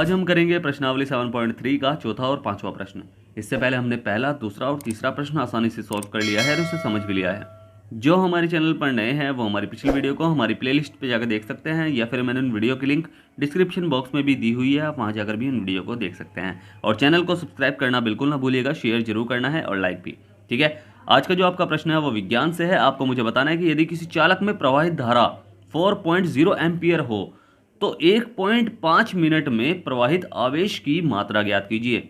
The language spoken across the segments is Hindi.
आज हम करेंगे प्रश्नावली 7.3 का चौथा और पांचवा प्रश्न। इससे पहले हमने पहला, दूसरा और तीसरा प्रश्न आसानी से सॉल्व कर लिया है और उसे समझ भी लिया है। जो हमारे चैनल पर नए हैं वो हमारी पिछली वीडियो को हमारी प्लेलिस्ट पे जाकर देख सकते हैं, या फिर मैंने उन वीडियो की लिंक डिस्क्रिप्शन बॉक्स में भी दी हुई है, आप वहाँ जाकर भी उन वीडियो को देख सकते हैं। और चैनल को सब्सक्राइब करना बिल्कुल ना भूलिएगा, शेयर जरूर करना है और लाइक भी। ठीक है, आज का जो आपका प्रश्न है वो विज्ञान से है। आपको मुझे बताना है कि यदि किसी चालक में प्रवाहित धारा 4.0 एम्पियर हो तो 1.5 मिनट में प्रवाहित आवेश की मात्रा ज्ञात कीजिए।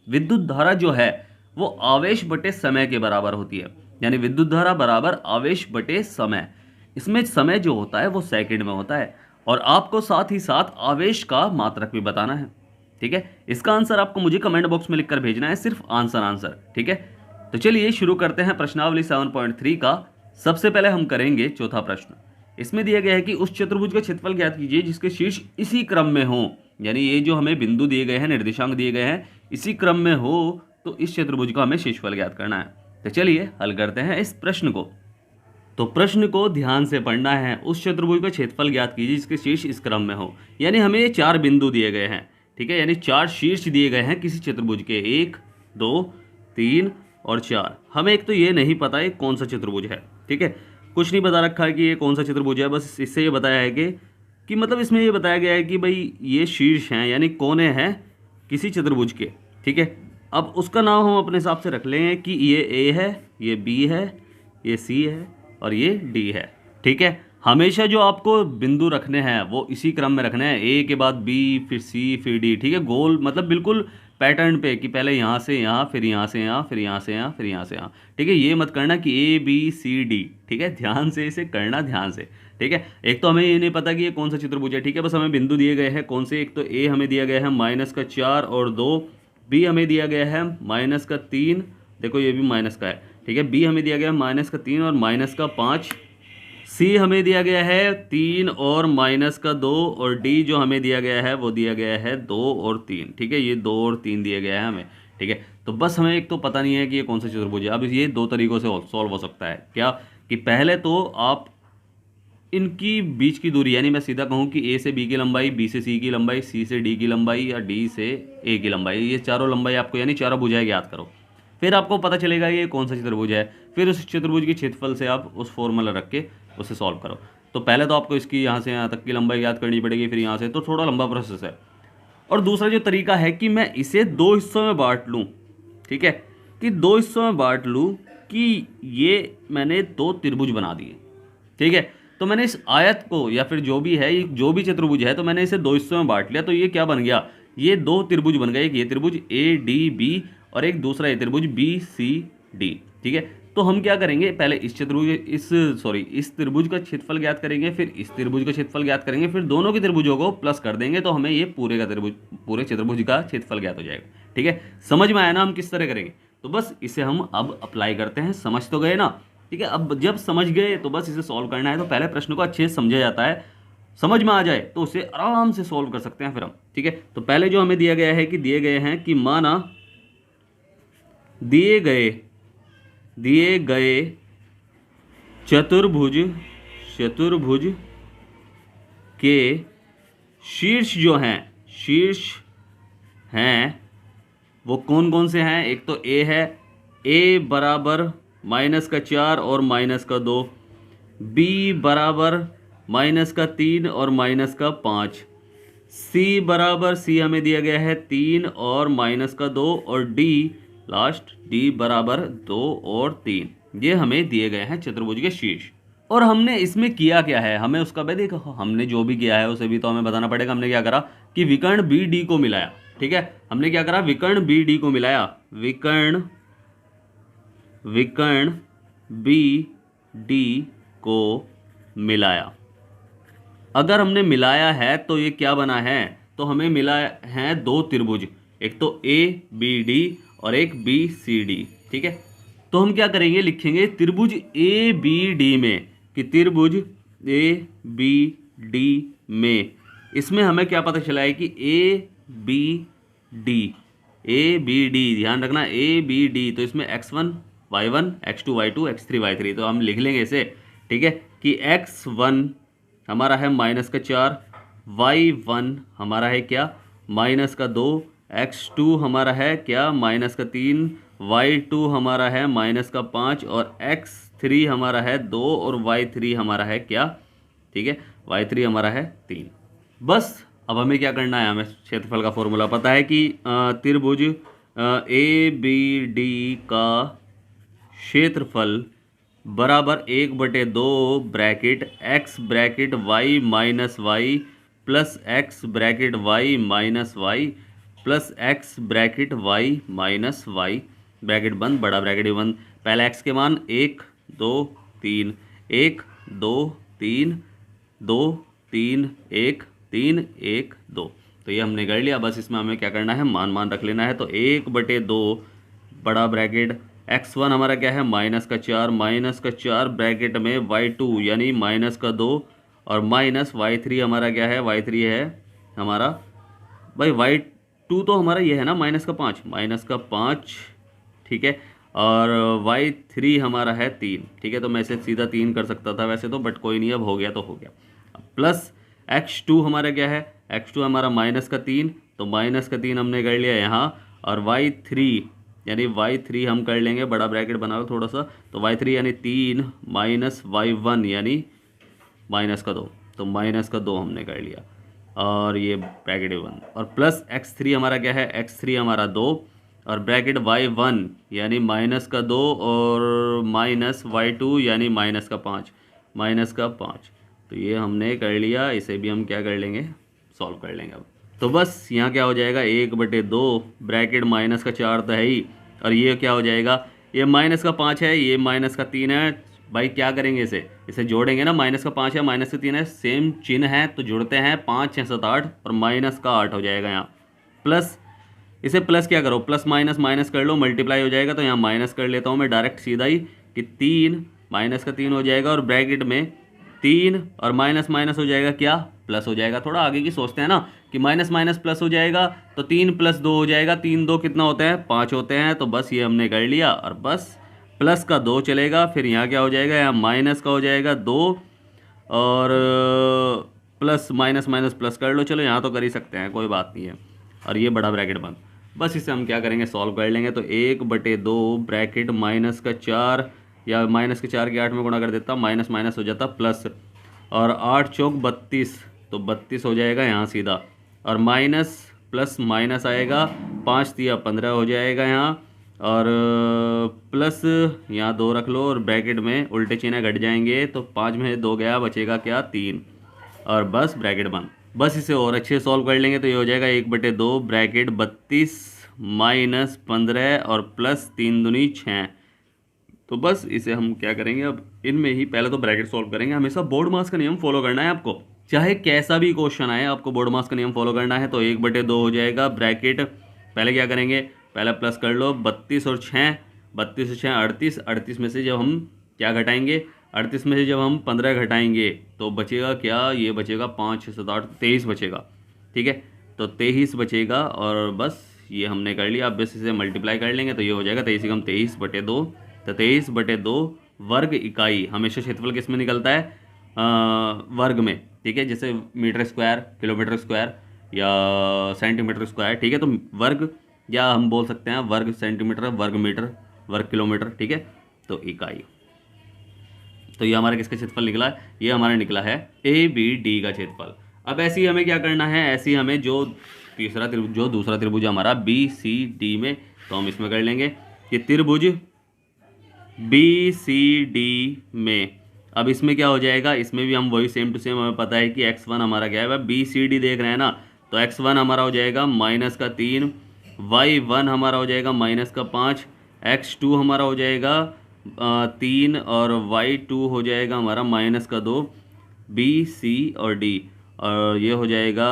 विद्युत धारा जो है वो आवेश बटे समय के बराबर होती है, यानी विद्युत धारा बराबर आवेश बटे समय। इसमें समय जो होता है वो सेकंड में होता है, और आपको साथ ही साथ आवेश का मात्रक भी बताना है। ठीक है, इसका आंसर आपको मुझे कमेंट बॉक्स में लिखकर भेजना है, सिर्फ आंसर। ठीक है, तो चलिए शुरू करते हैं प्रश्नावली 7.3 का। सबसे पहले हम करेंगे चौथा प्रश्न। इसमें दिया गया है कि उस चतुर्भुज का क्षेत्रफल ज्ञात कीजिए जिसके शीर्ष इसी क्रम में हो, यानी ये जो हमें बिंदु दिए गए हैं, निर्देशांक दिए गए हैं, इसी क्रम में हो, तो इस चतुर्भुज का हमें शेषफल ज्ञात करना है। तो चलिए हल करते हैं इस प्रश्न को। तो प्रश्न को ध्यान से पढ़ना है। उस चतुर्भुज का क्षेत्रफल ज्ञात कीजिए जिसके शीर्ष इस क्रम में हो, यानी हमें ये 4 बिंदु दिए गए हैं। ठीक है, यानी 4 शीर्ष दिए गए हैं किसी चतुर्भुज के, 1, 2, 3 और 4। हमें एक तो ये नहीं पता ये कौन सा चतुर्भुज है। ठीक है, कुछ नहीं बता रखा है कि ये कौन सा चतुर्भुज है, बस इससे ये बताया है कि मतलब इसमें ये बताया गया है कि भाई ये शीर्ष हैं, यानी कोने हैं किसी चतुर्भुज के। ठीक है, अब उसका नाम हम अपने हिसाब से रख लेंगे कि ये ए है, ये बी है, ये सी है और ये डी है। ठीक है, हमेशा जो आपको बिंदु रखने हैं वो इसी क्रम में रखने हैं, ए के बाद बी, फिर सी, फिर डी। ठीक है, गोल मतलब बिल्कुल पैटर्न पे कि पहले यहाँ से यहाँ, फिर यहाँ से यहाँ, फिर यहाँ से यहाँ, फिर यहाँ से यहाँ। ठीक है, ये मत करना कि ए बी सी डी। ठीक है, ध्यान से इसे करना, ध्यान से। ठीक है, एक तो हमें ये नहीं पता कि ये कौन सा चतुर्भुज है। ठीक है, बस हमें बिंदु दिए गए हैं कौन से, एक तो ए हमें दिया गया है -4 और 2, बी हमें दिया गया है -3, देखो ये भी माइनस का है। ठीक है, बी हमें दिया गया है -3 और -5, सी हमें दिया गया है 3 और -2, और डी जो हमें दिया गया है वो दिया गया है 2 और 3। ठीक है, ये 2 और 3 दिया गया है हमें। ठीक है, तो बस हमें एक तो पता नहीं है कि ये कौन सा चतुर्भुज है। अब ये 2 तरीक़ों से सॉल्व हो सकता है। क्या कि पहले तो आप इनकी बीच की दूरी, यानी मैं सीधा कहूँ कि ए से बी की लंबाई, बी से सी की लंबाई, सी से डी की लंबाई या डी से ए की लंबाई, ये चारों लंबाई आपको, यानी चारों भुजाएं ज्ञात करो। फिर आपको पता चलेगा ये कौन सा चतुर्भुज है। फिर उस चतुर्भुज के क्षेत्रफल से आप उस फॉर्मूला रख के उसे सॉल्व करो। तो पहले तो आपको इसकी यहाँ से यहाँ तक की लंबाई याद करनी पड़ेगी, फिर यहाँ से, तो थोड़ा लंबा प्रोसेस है। और दूसरा जो तरीका है कि मैं इसे 2 हिस्सों में बांट लूँ। ठीक है, कि 2 हिस्सों में बांट लूँ कि ये मैंने 2 त्रिभुज बना दिए। ठीक है, तो मैंने इस आयत को, या फिर जो भी है, जो भी चतुर्भुज है, तो मैंने इसे 2 हिस्सों में बांट लिया। तो ये क्या बन गया, ये 2 त्रिभुज बन गए। एक ये त्रिभुज ए डी बी और एक दूसरा ये त्रिभुज बी सी डी। ठीक है, तो हम क्या करेंगे, पहले इस त्रिभुज का क्षेत्रफल ज्ञात करेंगे, फिर इस त्रिभुज का क्षेत्रफल ज्ञात करेंगे, फिर दोनों के त्रिभुजों को प्लस कर देंगे, तो हमें ये पूरे चतुर्भुज का क्षेत्रफल ज्ञात हो जाएगा। ठीक है, समझ में आया ना हम किस तरह करेंगे। तो बस इसे हम अब अप्लाई करते हैं। समझ तो गए ना। ठीक है, अब जब समझ गए तो बस इसे सॉल्व करना है। तो पहले प्रश्न को अच्छे से समझा जाता है, समझ में आ जाए तो उसे आराम से सॉल्व कर सकते हैं फिर हम। ठीक है, तो पहले जो हमें दिया गया है कि दिए गए हैं कि माना दिए गए चतुर्भुज के शीर्ष जो हैं वो कौन कौन से हैं। एक तो ए है, ए बराबर -4 और -2, बी बराबर -3 और -5, सी बराबर, सी हमें दिया गया है 3 और -2, और डी लास्ट, डी बराबर 2 और 3। ये हमें दिए गए हैं चतुर्भुज के शीर्ष। और हमने इसमें किया क्या है, हमें उसका भाई देखो, हमने जो भी किया है उसे भी तो हमें बताना पड़ेगा। हमने क्या करा कि विकर्ण बी डी को मिलाया। ठीक है, हमने क्या करा, विकर्ण बी डी को मिलाया, विकर्ण बी डी को मिलाया। अगर हमने मिलाया है तो ये क्या बना है, तो हमें मिला है 2 त्रिभुज, एक तो ए बी डी और एक बी सी डी। ठीक है, तो हम क्या करेंगे, लिखेंगे त्रिभुज ए बी डी में, कि त्रिभुज ए बी डी में, इसमें हमें क्या पता चला है कि ए बी डी, ध्यान रखना ए बी डी, तो इसमें x1 y1, x2 y2, x3 y3, तो हम लिख लेंगे इसे। ठीक है, कि x1 हमारा है -4, y1 हमारा है क्या माइनस का 2, x2 हमारा है क्या माइनस का 3, y2 हमारा है माइनस का 5 और x3 हमारा है 2 और y3 हमारा है क्या, ठीक है, y3 हमारा है 3। बस अब हमें क्या करना है, हमें क्षेत्रफल का फॉर्मूला पता है कि त्रिभुज ए बी डी का क्षेत्रफल बराबर 1/2 bracket x bracket y minus y plus x bracket y minus y plus x bracket y minus y, bracket बंद, बड़ा ब्रैकेट भी बंद। पहले x के मान 1 2 3, 1 2 3 2 3 1 3 1 2, तो ये हमने कर लिया। बस इसमें हमें क्या करना है, मान रख लेना है। तो 1/2 बड़ा ब्रैकेट x1 हमारा क्या है माइनस का 4 ब्रैकेट में y2 यानी माइनस का 2 और माइनस y3 हमारा क्या है, y3 है हमारा भाई y2 तो हमारा ये है ना माइनस का 5, ठीक है, और y3 हमारा है 3, ठीक है। तो मैं इसे सीधा 3 कर सकता था वैसे तो, बट कोई नहीं, अब हो गया तो हो गया। प्लस x2 हमारा क्या है, x2 हमारा माइनस का 3, तो माइनस का 3 हमने कर लिया यहाँ, और y3 यानी y3 हम कर लेंगे, बड़ा ब्रैकेट बनाओ थोड़ा सा, तो y3 यानी 3 माइनस y1 यानी माइनस का 2, तो माइनस का 2 हमने कर लिया, और ये ब्रैकेट 1, और प्लस x3 हमारा क्या है, x3 हमारा 2 और ब्रैकेट y1 यानी माइनस का 2 और माइनस y2 यानी माइनस का 5, तो ये हमने कर लिया। इसे भी हम क्या कर लेंगे, सॉल्व कर लेंगे अब। तो बस यहाँ क्या हो जाएगा, 1/2 ब्रैकेट माइनस का 4 तो है ही, और ये क्या हो जाएगा, ये माइनस का 5 है, ये माइनस का 3 है। भाई क्या करेंगे, इसे जोड़ेंगे ना, माइनस का 5 है माइनस का 3 है, सेम चिन्ह है तो जुड़ते हैं, 5 6 7 8 और माइनस का 8 हो जाएगा यहाँ। प्लस इसे प्लस क्या करो, प्लस माइनस माइनस कर लो, मल्टीप्लाई हो जाएगा, तो यहाँ माइनस कर लेता हूँ मैं डायरेक्ट सीधा ही, कि 3 माइनस का 3 हो जाएगा, और ब्रैकेट में 3 और माइनस माइनस हो जाएगा क्या, प्लस हो जाएगा। थोड़ा आगे की सोचते हैं ना कि माइनस माइनस प्लस हो जाएगा, तो 3 + 2 हो जाएगा, 3 2 कितना होते हैं, 5 होते हैं। तो बस ये हमने कर लिया, और बस प्लस का 2 चलेगा, फिर यहाँ क्या हो जाएगा, यहाँ माइनस का हो जाएगा 2 और प्लस माइनस माइनस प्लस कर लो, चलो यहाँ तो कर ही सकते हैं, कोई बात नहीं है, और ये बड़ा ब्रैकेट बंद। बस इसे हम क्या करेंगे, सॉल्व कर लेंगे। तो 1/2 ब्रैकेट माइनस का 4 या माइनस के 4 के 8 में गुणा कर देता, माइनस माइनस हो जाता प्लस, और 8 चौक 32, तो 32 हो जाएगा यहाँ सीधा, और माइनस प्लस माइनस आएगा, 5 तिया 15 हो जाएगा यहाँ, और प्लस यहाँ 2 रख लो, और ब्रैकेट में उल्टे चिन्ह घट जाएंगे, तो 5 में 2 गया, बचेगा क्या 3, और बस ब्रैकेट बंद। बस इसे और अच्छे सॉल्व कर लेंगे, तो ये हो जाएगा 1/2 ब्रैकेट 32 माइनस 15 और प्लस 3 दूनी 6। तो बस इसे हम क्या करेंगे, अब इनमें ही पहले तो ब्रैकेट सॉल्व करेंगे। हमेशा बोर्ड मास का नियम फॉलो करना है आपको, चाहे कैसा भी क्वेश्चन आए आपको बोर्ड मास का नियम फॉलो करना है। तो 1/2 हो जाएगा ब्रैकेट, पहले क्या करेंगे, पहले प्लस कर लो 32 और 6, 32 और 6 38, 38 में से जब हम क्या घटाएंगे, 38 में से जब हम 15 घटाएंगे तो बचेगा क्या, ये बचेगा 5 6 7 8 23 बचेगा, ठीक है, तो 23 बचेगा, और बस ये हमने कर लिया। अब बस इसे मल्टीप्लाई कर लेंगे, तो ये हो जाएगा 23×23/2, तो 23/2 वर्ग इकाई। हमेशा क्षेत्रफल किस में निकलता है, वर्ग में, ठीक है, जैसे मीटर स्क्वायर, किलोमीटर स्क्वायर या सेंटीमीटर स्क्वायर, ठीक है, तो वर्ग, या हम बोल सकते हैं वर्ग सेंटीमीटर, वर्ग मीटर, वर्ग किलोमीटर, ठीक है, तो इकाई। तो ये हमारा किसका क्षेत्रफल निकला है, ये हमारा निकला है ABD का क्षेत्रफल। अब ऐसे ही हमें क्या करना है, ऐसे ही हमें जो दूसरा त्रिभुज हमारा BCD में, तो हम इसमें कर लेंगे कि त्रिभुज BCD में, अब इसमें क्या हो जाएगा, इसमें भी हम वही सेम टू सेम, हमें पता है कि x1 हमारा क्या है, BCD देख रहे हैं ना, तो x1 हमारा हो जाएगा माइनस का 3, y1 हमारा हो जाएगा माइनस का 5, x2 हमारा हो जाएगा 3 और y2 हो जाएगा हमारा माइनस का 2, B C और D, और ये हो जाएगा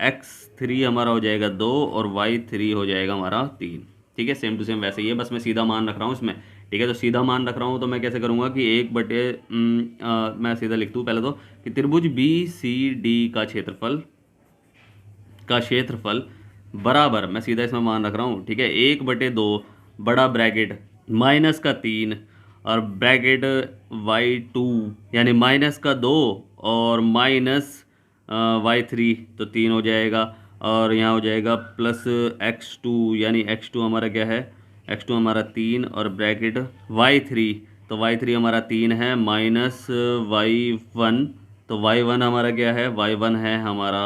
x3 हमारा हो जाएगा 2 और y3 हो जाएगा हमारा 3, ठीक है, सेम टू सेम वैसे ही है, बस मैं सीधा मान रख रहा हूँ इसमें, ठीक है। तो सीधा मान रख रहा हूँ, तो मैं कैसे करूँगा कि मैं सीधा लिख दूँ पहले तो, कि त्रिभुज BCD का क्षेत्रफल बराबर, मैं सीधा इसमें मान रख रहा हूँ, ठीक है, 1/2 बड़ा ब्रैकेट माइनस का 3 और ब्रैकेट y2 यानी माइनस का 2 और माइनस y3, तो 3 हो जाएगा, और यहाँ हो जाएगा प्लस x2, यानी x2 हमारा क्या है, x2 हमारा 3 और ब्रैकेट y3, तो y3 हमारा 3 है माइनस y1, तो y1 हमारा क्या है, y1 है हमारा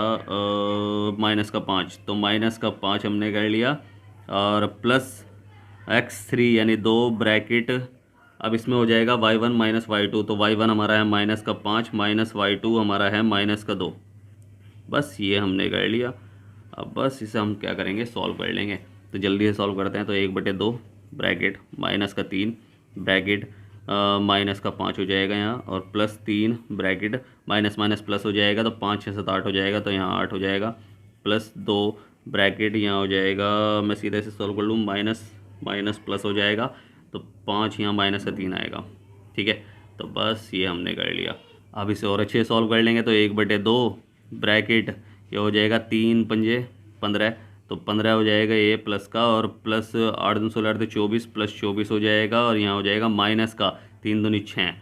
-5, तो -5 हमने कर लिया और प्लस x3 यानी 2 ब्रैकेट, अब इसमें हो जाएगा y1 माइनस y2, तो y1 हमारा है -5 माइनस y2 हमारा है -2, बस ये हमने कर लिया। अब बस इसे हम क्या करेंगे, सॉल्व कर लेंगे। तो जल्दी से सॉल्व करते हैं। तो 1/2 ब्रैकेट -3 ब्रैकेट -5 हो जाएगा यहाँ, और +3 ब्रैकेट माइनस माइनस प्लस हो जाएगा, तो 5 6 7 8 हो जाएगा, तो यहाँ 8 हो जाएगा, +2 ब्रैकेट यहाँ हो जाएगा, मैं सीधे से सॉल्व कर लूँ, माइनस माइनस प्लस हो जाएगा, तो 5 यहाँ -3 आएगा। ठीक है, तो बस ये हमने कर लिया। अब इसे और अच्छे से सॉल्व कर लेंगे। तो 1/2 ब्रैकेट ये हो जाएगा 3 पंजे 15, तो 15 हो जाएगा ये प्लस का, और प्लस 8 दूनी 16 तो 24 प्लस 24 हो जाएगा, और यहाँ हो जाएगा माइनस का 3 दूनी 6।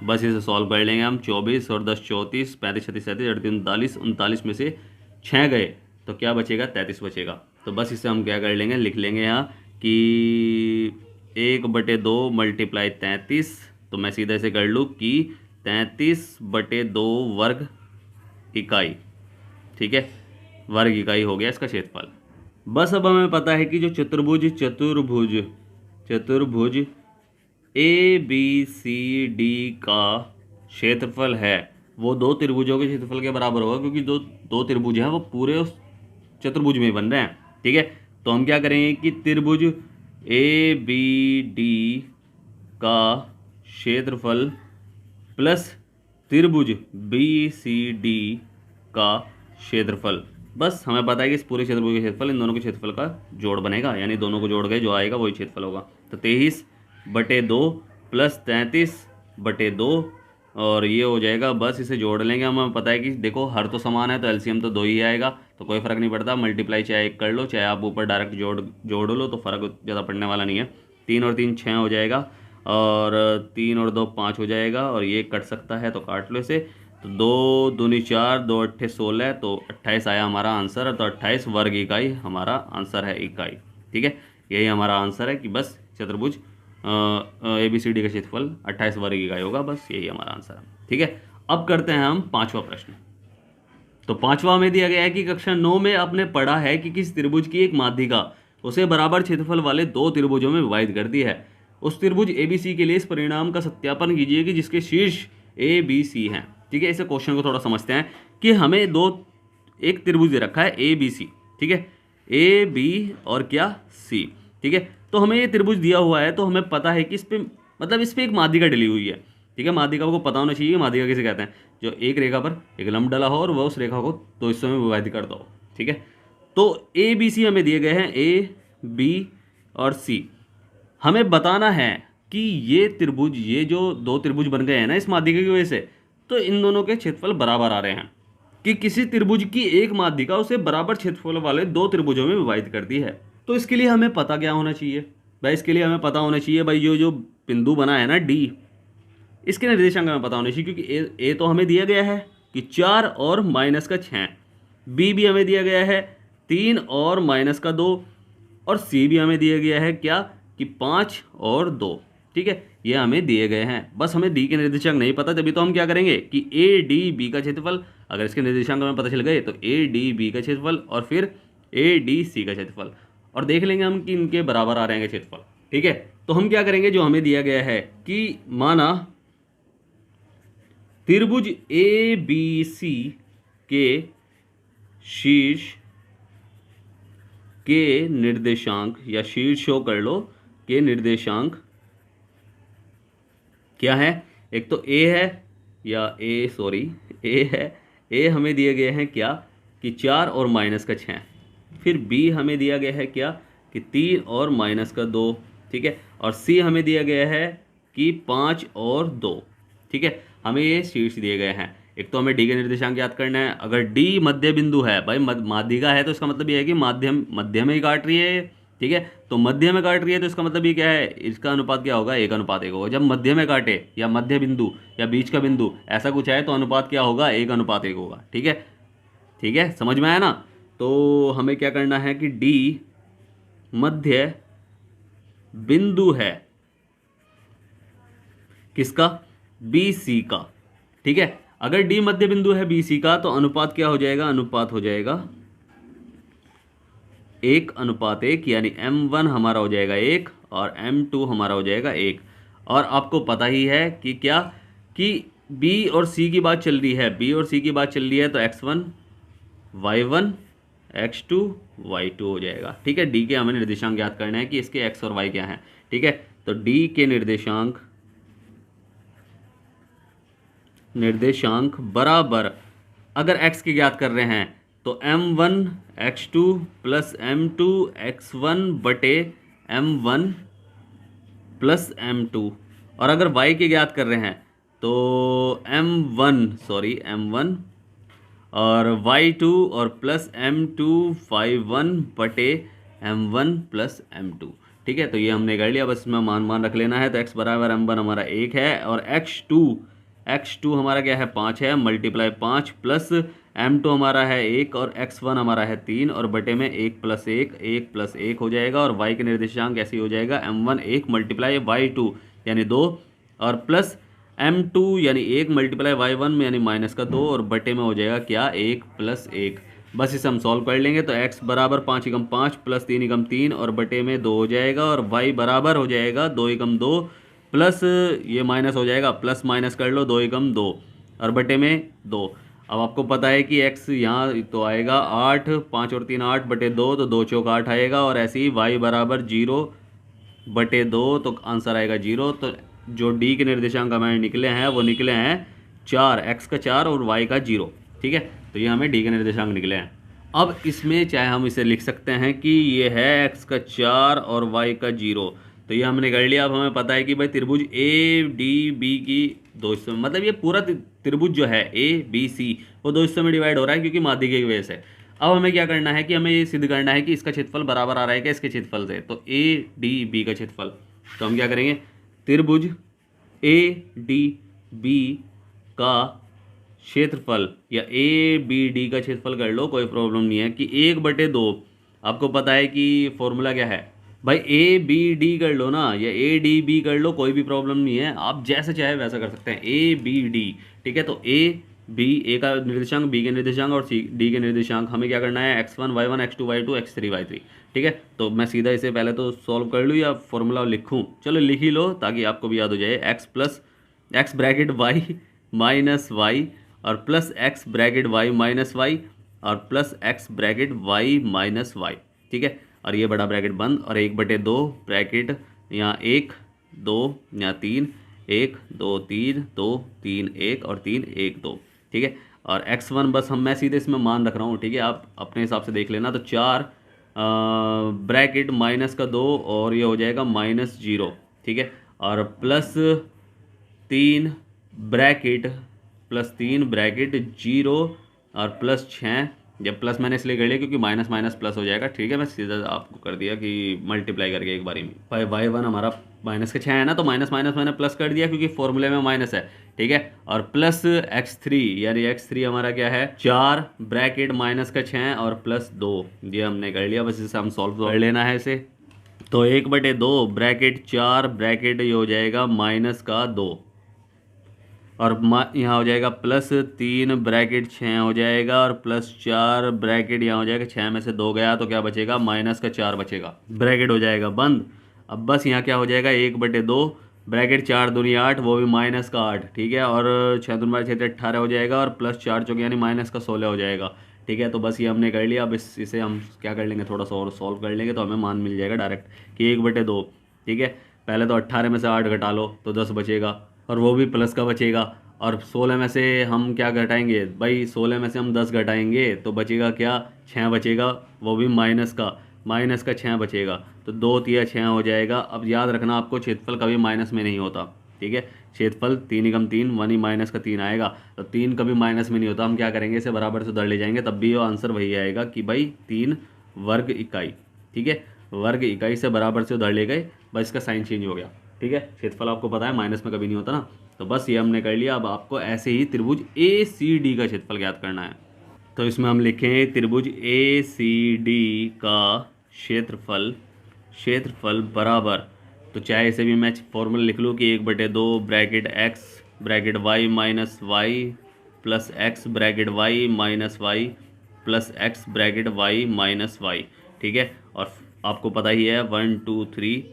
बस इसे सॉल्व कर लेंगे हम। 24 और 10 34, 35 36 37 38 39 में से 6 गए तो क्या बचेगा, 33 बचेगा। तो बस इसे हम क्या कर लेंगे, लिख लेंगे यहाँ कि 1/2 मल्टीप्लाई 33, तो मैं सीधा से कर लूँ कि 33/2 वर्ग इकाई। ठीक है, वर्ग इकाई हो गया इसका क्षेत्रफल। बस अब हमें पता है कि जो चतुर्भुज ABCD का क्षेत्रफल है वो दो त्रिभुजों के क्षेत्रफल के बराबर होगा, क्योंकि दो त्रिभुज हैं वो पूरे उस चतुर्भुज में बन रहे हैं। ठीक है, तो हम क्या करेंगे कि त्रिभुज ABD का क्षेत्रफल प्लस त्रिभुज BCD का क्षेत्रफल, बस हमें पता है कि इस पूरे क्षेत्रफल के क्षेत्रफल इन दोनों के क्षेत्रफल का जोड़ बनेगा, यानी दोनों को जोड़ गए जो आएगा वही क्षेत्रफल होगा। तो 23/2 प्लस 33/2, और ये हो जाएगा, बस इसे जोड़ लेंगे हम। हमें पता है कि देखो हर तो समान है तो एलसीएम तो 2 ही आएगा, तो कोई फ़र्क नहीं पड़ता, मल्टीप्लाई चाहे 1 कर लो चाहे आप ऊपर डायरेक्ट जोड़ लो, तो फ़र्क ज़्यादा पड़ने वाला नहीं है। 3 और 3 6 हो जाएगा, और 3 और 2 5 हो जाएगा, और ये कट सकता है तो काट लो इसे। तो 2 दूनी 4 2 8 16, तो 28 आया हमारा आंसर। तो 28 वर्ग इकाई हमारा आंसर है, इकाई। ठीक है, यही हमारा आंसर है कि बस चतुर्भुज ABCD का क्षेत्रफल 28 वर्ग इकाई होगा, बस यही हमारा आंसर है। ठीक है, अब करते हैं हम 5वां प्रश्न। तो 5वां में दिया गया है कि कक्षा 9 में आपने पढ़ा है कि किस त्रिभुज की एक माध्यिका उसे बराबर क्षेत्रफल वाले 2 त्रिभुजों में विभाजित करती है। उस त्रिभुज ABC के लिए इस परिणाम का सत्यापन कीजिए कि जिसके शीर्ष ABC हैं। ठीक है, इसे क्वेश्चन को थोड़ा समझते हैं कि हमें एक त्रिभुज दे रखा है ABC। ठीक है, AB और क्या C। ठीक है, तो हमें ये त्रिभुज दिया हुआ है, तो हमें पता है कि इस पे एक माध्यिका डली हुई है। ठीक है, माध्यिका को पता होना चाहिए माध्यिका किसे कहते हैं, जो एक रेखा पर एक लंब डला हो और वह उस रेखा को 2 हिस्सों में विभाजित करता हो। ठीक है, तो ABC हमें दिए गए हैं, A B और C। हमें बताना है कि ये जो 2 त्रिभुज बन गए हैं ना इस माध्यिका की वजह से, तो इन दोनों के क्षेत्रफल बराबर आ रहे हैं, कि किसी त्रिभुज की एक माध्यिका उसे बराबर क्षेत्रफल वाले 2 त्रिभुजों में विभाजित करती है। तो इसके लिए हमें पता क्या होना चाहिए भाई, इसके लिए हमें पता होना चाहिए भाई जो बिंदु बना है ना D, इसके निर्देशांक हमें पता होने चाहिए, क्योंकि ए तो हमें दिया गया है कि 4 और -6, B भी हमें दिया गया है 3 और -2, और C भी हमें दिया गया है क्या कि 5 और 2। ठीक है, ये हमें दिए गए हैं, बस हमें डी के निर्देशांक नहीं पता, तभी तो हम क्या करेंगे कि ADB का क्षेत्रफल, अगर इसके निर्देशांक हमें पता चल गए तो ADB का क्षेत्रफल और फिर ADC का क्षेत्रफल, और देख लेंगे हम कि इनके बराबर आ रहे हैं क्षेत्रफल। ठीक है, तो हम क्या करेंगे, जो हमें दिया गया है कि माना त्रिभुज ABC के शीर्ष के निर्देशांक, या शीर्षों कर लो के निर्देशांक क्या है, एक तो A है A है, A हमें दिए गए हैं क्या कि 4 और -6, फिर B हमें दिया गया है क्या कि 3 और -2। ठीक है, और C हमें दिया गया है कि 5 और 2। ठीक है, हमें ये शीर्ष दिए गए हैं। एक तो हमें डी के निर्देशांक याद करना है, अगर डी मध्य बिंदु है भाई, माध्यिका है, तो इसका मतलब ये है कि मध्य में ही काट रही है। ठीक है, तो मध्य में काट रही है, तो इसका मतलब ये क्या है, इसका अनुपात क्या होगा, 1:1 होगा। जब मध्य में काटे या मध्य बिंदु या बीच का बिंदु ऐसा कुछ है, तो अनुपात क्या होगा, 1:1 होगा। ठीक है, समझ में आया ना। तो हमें क्या करना है कि डी मध्य बिंदु है किसका, बी सी का। ठीक है, अगर डी मध्य बिंदु है बी सी का तो अनुपात क्या हो जाएगा, अनुपात हो जाएगा 1:1, यानी m1 हमारा हो जाएगा 1 और m2 हमारा हो जाएगा 1। और आपको पता ही है कि क्या, कि b और c की बात चल रही है, b और c की बात चल रही है, तो x1 y1 x2 y2 हो जाएगा। ठीक है, d के हमें निर्देशांक ज्ञात करना है कि इसके x और y क्या हैं। ठीक है, तो d के निर्देशांक बराबर, अगर x की ज्ञात कर रहे हैं तो m1 x2 plus m2 x1 बटे m1 प्लस m2, और अगर y की ज्ञात कर रहे हैं तो m1 और y2 और प्लस m2 y1 बटे m1 प्लस m2। ठीक है, तो ये हमने कर लिया, बस इसमें मान रख लेना है। तो x बराबर m1 हमारा 1 है और x2 हमारा क्या है 5 है, मल्टीप्लाई 5 प्लस m2 हमारा है 1 और x1 हमारा है 3 और बटे में 1 प्लस 1 हो जाएगा। और y के निर्देशांक ऐसे ही हो जाएगा m1 1 मल्टीप्लाई y2 यानी 2 और प्लस m2 यानी 1 मल्टीप्लाई y1 में यानी माइनस का 2 और बटे में हो जाएगा क्या 1 प्लस 1। बस इसे हम सॉल्व कर लेंगे तो x बराबर 5 एकम 5 प्लस 3 एकम 3 और बटे में 2 हो जाएगा और y बराबर हो जाएगा 2 एकम 2 प्लस ये माइनस हो जाएगा, प्लस माइनस कर लो 2 एकम 2 और बटे में 2। अब आपको पता है कि x यहाँ तो आएगा 8, 5 और 3 8 बटे 2, तो 2 चौक 8 आएगा और ऐसे ही y बराबर 0 बटे 2, तो आंसर आएगा 0। तो जो d के निर्देशांक हमारे निकले हैं वो निकले हैं 4, x का 4 और y का 0। ठीक है, तो ये हमें d के निर्देशांक निकले हैं। अब इसमें चाहे हम इसे लिख सकते हैं कि ये है x का 4 और y का 0, तो ये हमने कर लिया। अब हमें पता है कि भाई त्रिभुज ए डी बी की दो हिस्सों में, मतलब ये पूरा त्रिभुज जो है ए बी सी वो दो हिस्सों में डिवाइड हो रहा है क्योंकि माध्य की वजह से। अब हमें क्या करना है कि हमें ये सिद्ध करना है कि इसका क्षेत्रफल बराबर आ रहा है क्या इसके क्षेत्रफल से, तो ए डी बी का क्षेत्रफल। तो हम क्या करेंगे, त्रिभुज ए डी बी का क्षेत्रफल या ए बी डी का क्षेत्रफल कर लो, कोई प्रॉब्लम नहीं है। कि 1/2, आपको पता है कि फॉर्मूला क्या है भाई, ए बी डी कर लो ना, या ए डी बी कर लो, कोई भी प्रॉब्लम नहीं है, आप जैसे चाहे वैसा कर सकते हैं, ए बी डी। ठीक है, तो ए बी, ए का निर्देशांक, बी के निर्देशांक और सी डी के निर्देशांक। हमें क्या करना है x1 y1 x2 y2 x3 y3। ठीक है, तो मैं सीधा इसे पहले तो सॉल्व कर लूँ या फॉर्मूला लिखूँ, चलो लिख ही लो ताकि आपको भी याद हो जाए। x plus x bracket y minus y और plus x bracket y minus y और plus x bracket y minus y. ठीक है, और ये बड़ा ब्रैकेट बंद और 1/2 ब्रैकेट यहाँ 1 2 यहाँ 3 1 2 3 2 3 1 और 3 1 2। ठीक है, और x1 बस मैं सीधे इसमें मान रख रहा हूँ। ठीक है, आप अपने हिसाब से देख लेना। तो 4 ब्रैकेट माइनस का 2 और ये हो जाएगा -0। ठीक है, और प्लस 3 ब्रैकेट 0 और प्लस 6, जब प्लस मैंने इसलिए कर लिया क्योंकि माइनस माइनस प्लस हो जाएगा। ठीक है, मैं सीधा आपको कर दिया कि मल्टीप्लाई करके एक बारी में। भाई y1 हमारा माइनस का 6 है ना, तो माइनस माइनस मैंने प्लस कर दिया क्योंकि फॉर्मूले में माइनस है। ठीक है, और प्लस x3 यानी x3 हमारा क्या है 4 ब्रैकेट माइनस का 6 और प्लस 2, ये हमने कर लिया। बस इसे हम सॉल्व कर लेना है इसे। तो 1/2 ब्रैकेट 4 ब्रैकेट ये हो जाएगा माइनस का 2 और यहाँ हो जाएगा प्लस 3 ब्रैकेट 6 हो जाएगा और प्लस 4 ब्रैकेट यहाँ हो जाएगा, 6 में से 2 गया तो क्या बचेगा माइनस का 4 बचेगा, ब्रैकेट हो जाएगा बंद। अब बस यहाँ क्या हो जाएगा 1/2 ब्रैकेट 4 दूनी 8 वो भी माइनस का 8। ठीक है, और 6 दूनी 12 6 18 हो जाएगा और प्लस 4 चौके यानी माइनस का 16 हो जाएगा। ठीक है, तो बस ये हमने कर लिया। अब इसे हम क्या कर लेंगे, थोड़ा सा और सॉल्व कर लेंगे तो हमें मान मिल जाएगा डायरेक्ट कि 1/2। ठीक है, पहले तो 18 में से 8 घटा लो तो 10 बचेगा और वो भी प्लस का बचेगा। और 16 में से हम क्या घटाएंगे भाई, 16 में से हम 10 घटाएंगे तो बचेगा क्या 6 बचेगा, वो भी माइनस का 6 बचेगा। तो 2 3 6 हो जाएगा। अब याद रखना आपको क्षेत्रफल कभी माइनस में नहीं होता। ठीक है, क्षेत्रफल 3 एकम 3 1 ही माइनस का 3 आएगा, तो 3 कभी माइनस में नहीं होता। हम क्या करेंगे, इसे बराबर से उधर ले जाएंगे तब भी वो आंसर वही आएगा कि भाई 3 वर्ग इकाई। ठीक है, वर्ग इकाई से बराबर से उधर ले गए, बस इसका साइन चेंज हो गया। ठीक है, क्षेत्रफल आपको पता है माइनस में कभी नहीं होता ना, तो बस ये हमने कर लिया। अब आपको ऐसे ही त्रिभुज ए सी डी का क्षेत्रफल ज्ञात करना है। तो इसमें हम लिखें त्रिभुज ए सी डी का क्षेत्रफल बराबर, तो चाहे इसे भी मैं फॉर्मूला लिख लूँ कि 1/2 bracket x bracket y minus y plus x bracket y minus y plus x bracket y minus y. ठीक है, और आपको पता ही है 1 2 3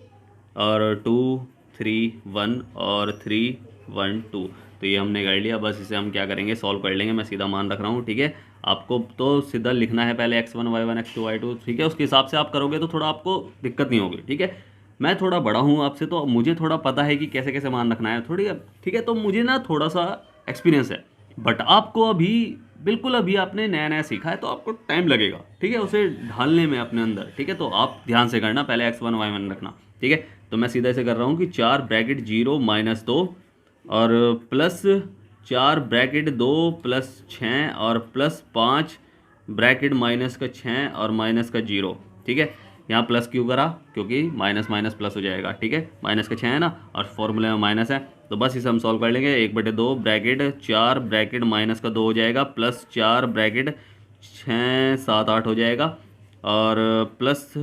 और 2 3 1 और 3 1 2, तो ये हमने कर लिया। बस इसे हम क्या करेंगे, सॉल्व कर लेंगे। मैं सीधा मान रख रहा हूँ। ठीक है, आपको तो सीधा लिखना है पहले x1 y1 x2 y2। ठीक है, उसके हिसाब से आप करोगे तो थोड़ा आपको दिक्कत नहीं होगी। ठीक है, मैं थोड़ा बड़ा हूँ आपसे, तो मुझे थोड़ा पता है कि कैसे कैसे मान रखना है थोड़ी। ठीक है, तो मुझे ना थोड़ा सा एक्सपीरियंस है, बट आपको अभी बिल्कुल अभी आपने नया नया सीखा है तो आपको टाइम लगेगा। ठीक है, उसे ढालने में अपने अंदर। ठीक है, तो आप ध्यान से करना, पहले x1 y1 रखना। ठीक है, तो मैं सीधा ऐसे कर रहा हूँ कि 4 ब्रैकेट 0 माइनस 2 और प्लस 4 ब्रैकेट 2 प्लस 6 और प्लस 5 ब्रैकेट माइनस का 6 और माइनस का 0। ठीक है, यहाँ प्लस क्यों करा, क्योंकि माइनस माइनस प्लस हो जाएगा। ठीक है, माइनस का 6 है ना, और फॉर्मूले में माइनस है, तो बस इसे हम सॉल्व कर लेंगे। 1/2 ब्रैकेट 4 ब्रैकेट माइनस का 2 हो जाएगा प्लस 4 ब्रैकेट 6 7 8 हो जाएगा और प्लस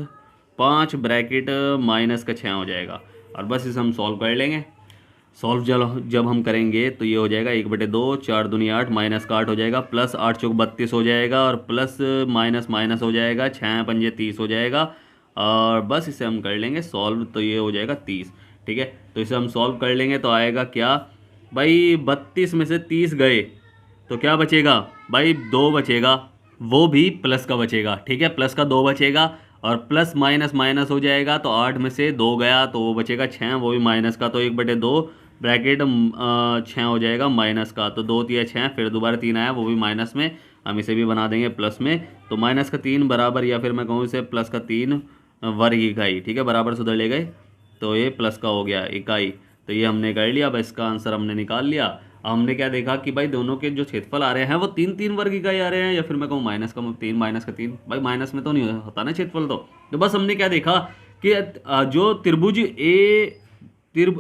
5 ब्रैकेट माइनस का 6 हो जाएगा, और बस इसे हम सॉल्व कर लेंगे। सॉल्व जब हम करेंगे तो ये हो जाएगा 1/2 4 दूनी 8 माइनस का 8 हो जाएगा प्लस 8 चौक 32 हो जाएगा और प्लस माइनस माइनस हो जाएगा 6 पंजे 30 हो जाएगा, और बस इसे हम कर लेंगे सॉल्व, तो ये हो जाएगा 30। ठीक है, तो इसे हम सॉल्व कर लेंगे तो आएगा क्या भाई, 32 में से 30 गए तो क्या बचेगा भाई, 2 बचेगा, वो भी प्लस का बचेगा। ठीक है, प्लस का 2 बचेगा और प्लस माइनस माइनस हो जाएगा, तो 8 में से 2 गया तो वो बचेगा 6, वो भी माइनस का, तो 1/2 ब्रैकेट 6 हो जाएगा माइनस का, तो 2 3 6, फिर दोबारा 3 आया वो भी माइनस में, हम इसे भी बना देंगे प्लस में, तो माइनस का 3 बराबर, या फिर मैं कहूँ इसे प्लस का 3 वर्ग इकाई। ठीक है, बराबर सुधर ले गए, तो ये प्लस का हो गया इकाई, तो ये हमने कर लिया। अब इसका आंसर हमने निकाल लिया। अब हमने क्या देखा कि भाई दोनों के जो क्षेत्रफल आ रहे हैं वो 3 वर्ग इकाई आ रहे हैं, या फिर मैं कहूँ माइनस का 3 माइनस का 3, भाई माइनस में तो नहीं होता ना क्षेत्रफल, तो बस हमने क्या देखा कि जो त्रिभुज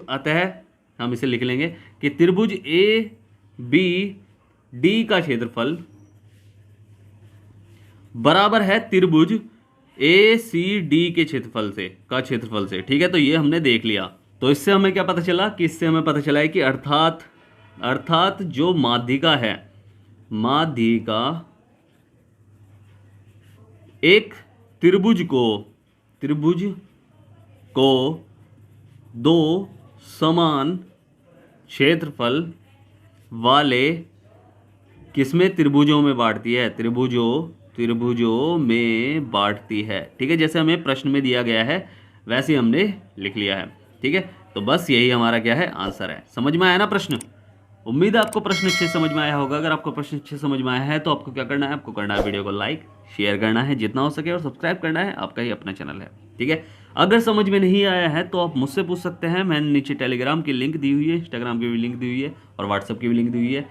अतः हम इसे लिख लेंगे कि त्रिभुज ए बी डी का क्षेत्रफल बराबर है त्रिभुज ए सी डी के क्षेत्रफल से। ठीक है, तो ये हमने देख लिया। तो इससे हमें क्या पता चला कि इससे हमें पता चला है कि अर्थात जो माध्यिका है, माध्यिका एक त्रिभुज को 2 समान क्षेत्रफल वाले किसमें त्रिभुजों में बांटती है, त्रिभुजों में बांटती है। ठीक है, जैसे हमें प्रश्न में दिया गया है वैसे ही हमने लिख लिया है। ठीक है, तो बस यही हमारा क्या है, आंसर है। समझ में आया ना प्रश्न? उम्मीद है आपको प्रश्न अच्छे समझ में आया होगा। अगर आपको प्रश्न अच्छे समझ में आया है तो आपको क्या करना है, आपको करना है वीडियो को लाइक शेयर करना है जितना हो सके, और सब्सक्राइब करना है, आपका ही अपना चैनल है। ठीक है, अगर समझ में नहीं आया है तो आप मुझसे पूछ सकते हैं। मैंने नीचे टेलीग्राम की लिंक दी हुई है, इंस्टाग्राम की भी लिंक दी हुई है और व्हाट्सअप की भी लिंक दी हुई है।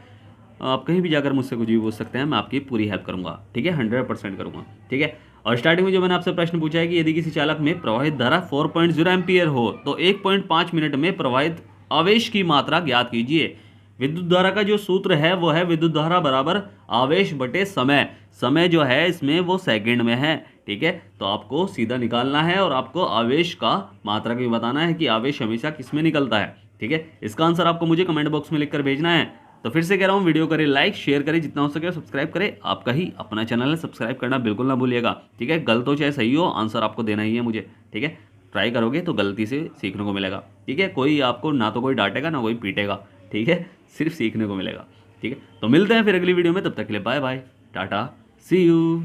आप कहीं भी जाकर मुझसे कुछ भी पूछ सकते हैं, मैं आपकी पूरी हेल्प करूंगा। ठीक है, 100% करूंगा। ठीक है, और स्टार्टिंग में जो मैंने आपसे प्रश्न पूछा है कि यदि किसी चालक में प्रवाहित धारा 4.0 एम्पियर हो तो 1.5 मिनट में प्रवाहित आवेश की मात्रा ज्ञात कीजिए। विद्युत धारा का जो सूत्र है वो है विद्युत धारा बराबर आवेश बटे समय। समय जो है इसमें वो सेकंड में है। ठीक है, तो आपको सीधा निकालना है और आपको आवेश का मात्रा भी बताना है कि आवेश हमेशा किस में निकलता है। ठीक है, इसका आंसर आपको मुझे कमेंट बॉक्स में लिखकर भेजना है। तो फिर से कह रहा हूँ, वीडियो करें लाइक शेयर करें जितना हो सके, सब्सक्राइब करें, आपका ही अपना चैनल है, सब्सक्राइब करना बिल्कुल ना भूलिएगा। ठीक है, गलत हो चाहे सही हो, आंसर आपको देना ही है मुझे। ठीक है, ट्राई करोगे तो गलती से सीखने को मिलेगा। ठीक है, कोई आपको ना तो कोई डांटेगा ना कोई पीटेगा। ठीक है, सिर्फ सीखने को मिलेगा। ठीक है, तो मिलते हैं फिर अगली वीडियो में, तब तक के लिए bye bye, tata, see you.